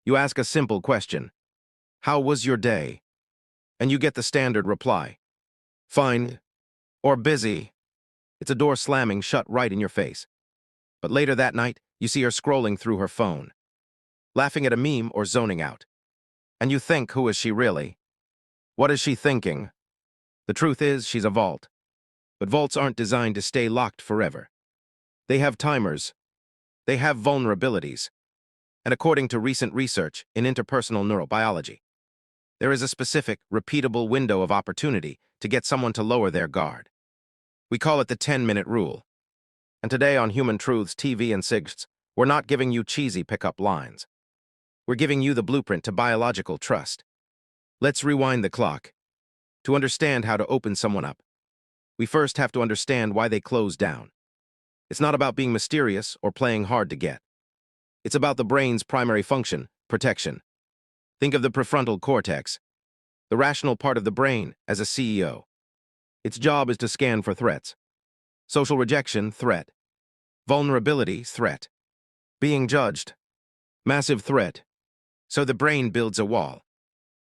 You ask a simple question. How was your day? And you get the standard reply. Fine. Or busy. It's a door slamming shut right in your face. But later that night, you see her scrolling through her phone, laughing at a meme or zoning out. And you think, who is she really? What is she thinking? The truth is, she's a vault. But vaults aren't designed to stay locked forever. They have timers. They have vulnerabilities. And according to recent research in interpersonal neurobiology, there is a specific, repeatable window of opportunity to get someone to lower their guard. We call it the 10-minute rule. And today on Human Truths TV and SIGs, we're not giving you cheesy pickup lines. We're giving you the blueprint to biological trust. Let's rewind the clock. To understand how to open someone up, we first have to understand why they close down. It's not about being mysterious or playing hard to get. It's about the brain's primary function, protection. Think of the prefrontal cortex, the rational part of the brain, as a CEO. Its job is to scan for threats. Social rejection, threat. Vulnerability, threat. Being judged, massive threat. So the brain builds a wall.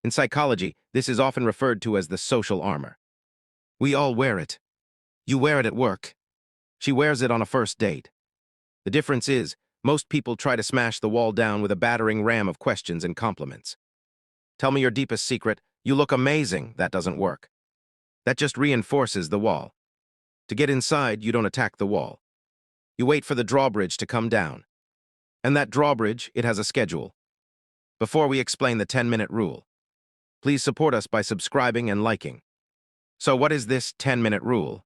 In psychology, this is often referred to as the social armor. We all wear it. You wear it at work. She wears it on a first date. The difference is, most people try to smash the wall down with a battering ram of questions and compliments. Tell me your deepest secret. You look amazing. That doesn't work. That just reinforces the wall. To get inside, you don't attack the wall. You wait for the drawbridge to come down. And that drawbridge, it has a schedule. Before we explain the 10-minute rule, please support us by subscribing and liking. So what is this 10-minute rule?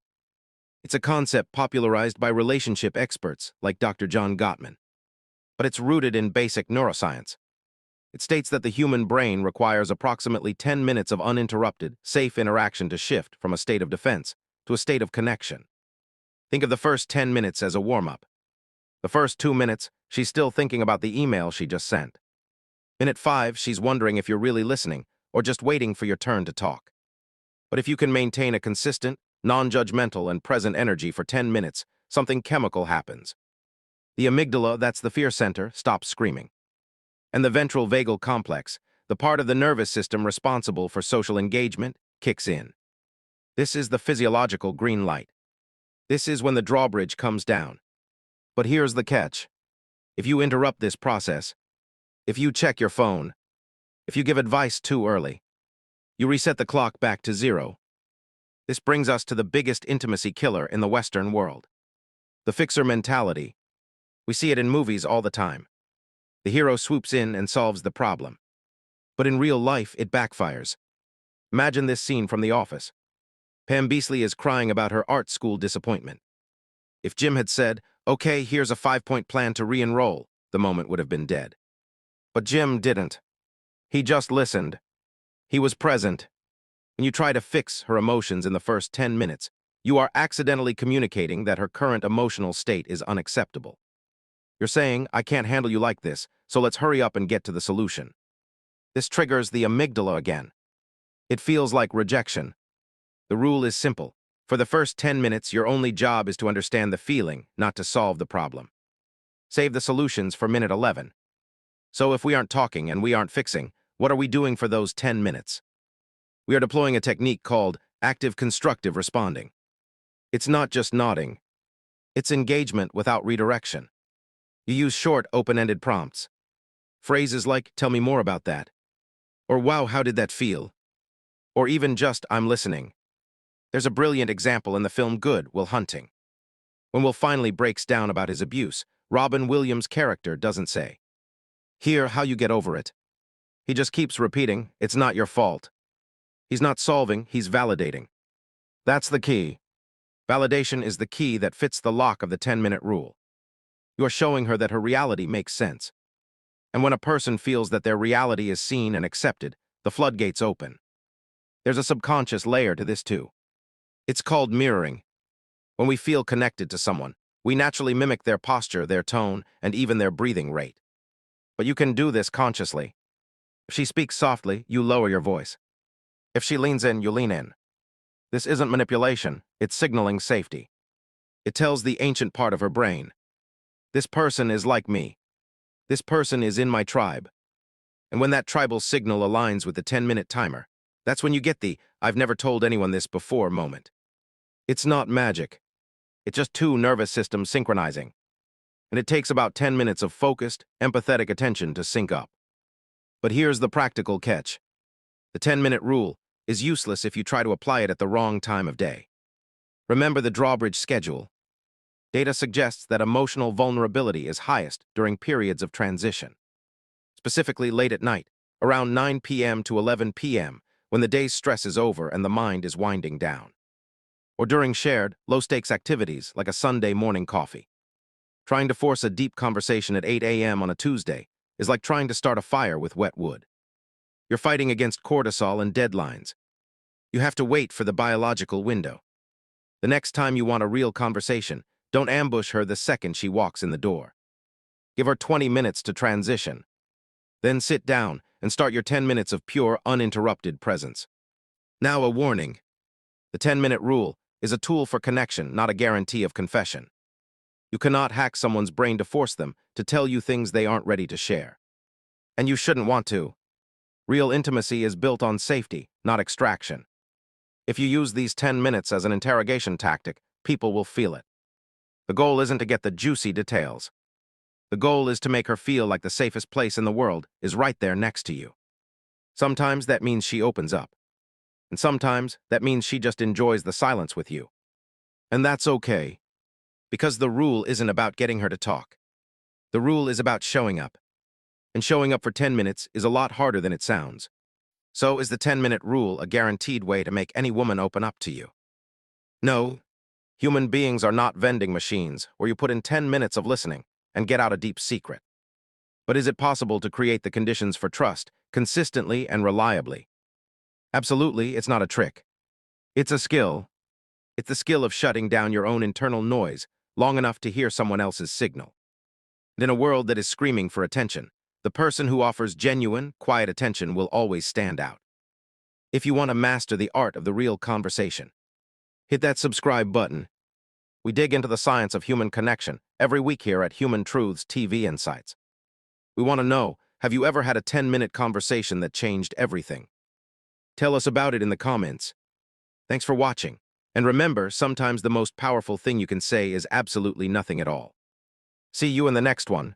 It's a concept popularized by relationship experts like Dr. John Gottman. But it's rooted in basic neuroscience. It states that the human brain requires approximately 10 minutes of uninterrupted, safe interaction to shift from a state of defense to a state of connection. Think of the first 10 minutes as a warm-up. The first 2 minutes, she's still thinking about the email she just sent. Minute 5, she's wondering if you're really listening or just waiting for your turn to talk. But if you can maintain a consistent, non-judgmental, and present energy for 10 minutes, something chemical happens. The amygdala, that's the fear center, stops screaming. And the ventral vagal complex, the part of the nervous system responsible for social engagement, kicks in. This is the physiological green light. This is when the drawbridge comes down. But here's the catch. If you interrupt this process, if you check your phone, if you give advice too early, you reset the clock back to 0. This brings us to the biggest intimacy killer in the Western world. The fixer mentality. We see it in movies all the time. The hero swoops in and solves the problem. But in real life, it backfires. Imagine this scene from The Office. Pam Beasley is crying about her art school disappointment. If Jim had said, "Okay, here's a 5-point plan to re-enroll," the moment would have been dead. But Jim didn't. He just listened. He was present. When you try to fix her emotions in the first 10 minutes, you are accidentally communicating that her current emotional state is unacceptable. You're saying, "I can't handle you like this, so let's hurry up and get to the solution." This triggers the amygdala again. It feels like rejection. The rule is simple. For the first 10 minutes, your only job is to understand the feeling, not to solve the problem. Save the solutions for minute 11. So if we aren't talking and we aren't fixing, what are we doing for those 10 minutes? We are deploying a technique called active constructive responding. It's not just nodding. It's engagement without redirection. You use short, open-ended prompts. Phrases like, "Tell me more about that," or "Wow, how did that feel?" Or even just, "I'm listening." There's a brilliant example in the film Good Will Hunting. When Will finally breaks down about his abuse, Robin Williams' character doesn't say, "Here, how you get over it." He just keeps repeating, "It's not your fault." He's not solving, he's validating. That's the key. Validation is the key that fits the lock of the 10-minute rule. You're showing her that her reality makes sense. And when a person feels that their reality is seen and accepted, the floodgates open. There's a subconscious layer to this too. It's called mirroring. When we feel connected to someone, we naturally mimic their posture, their tone, and even their breathing rate. But you can do this consciously. If she speaks softly, you lower your voice. If she leans in, you lean in. This isn't manipulation, it's signaling safety. It tells the ancient part of her brain, "This person is like me. This person is in my tribe. And when that tribal signal aligns with the 10-minute timer, that's when you get the "I've never told anyone this before" moment. It's not magic. It's just two nervous systems synchronizing. And it takes about 10 minutes of focused, empathetic attention to sync up. But here's the practical catch. The 10-minute rule is useless if you try to apply it at the wrong time of day. Remember the drawbridge schedule. Data suggests that emotional vulnerability is highest during periods of transition, specifically late at night, around 9 p.m. to 11 p.m., when the day's stress is over and the mind is winding down. Or during shared, low-stakes activities like a Sunday morning coffee. Trying to force a deep conversation at 8 a.m. on a Tuesday is like trying to start a fire with wet wood. You're fighting against cortisol and deadlines. You have to wait for the biological window. The next time you want a real conversation, don't ambush her the second she walks in the door. Give her 20 minutes to transition. Then sit down and start your 10 minutes of pure, uninterrupted presence. Now a warning. The 10-minute rule is a tool for connection, not a guarantee of confession. You cannot hack someone's brain to force them to tell you things they aren't ready to share. And you shouldn't want to. Real intimacy is built on safety, not extraction. If you use these 10 minutes as an interrogation tactic, people will feel it. The goal isn't to get the juicy details. The goal is to make her feel like the safest place in the world is right there next to you. Sometimes that means she opens up. And sometimes that means she just enjoys the silence with you. And that's okay. Because the rule isn't about getting her to talk. The rule is about showing up. And showing up for 10 minutes is a lot harder than it sounds. So is the 10-minute rule a guaranteed way to make any woman open up to you? No. Human beings are not vending machines where you put in 10 minutes of listening and get out a deep secret. But is it possible to create the conditions for trust consistently and reliably? Absolutely, it's not a trick. It's a skill. It's the skill of shutting down your own internal noise long enough to hear someone else's signal. And in a world that is screaming for attention, the person who offers genuine, quiet attention will always stand out. If you want to master the art of the real conversation, hit that subscribe button. We dig into the science of human connection every week here at Human Truths TV Insights. We want to know, have you ever had a 10-minute conversation that changed everything? Tell us about it in the comments. Thanks for watching. And remember, sometimes the most powerful thing you can say is absolutely nothing at all. See you in the next one.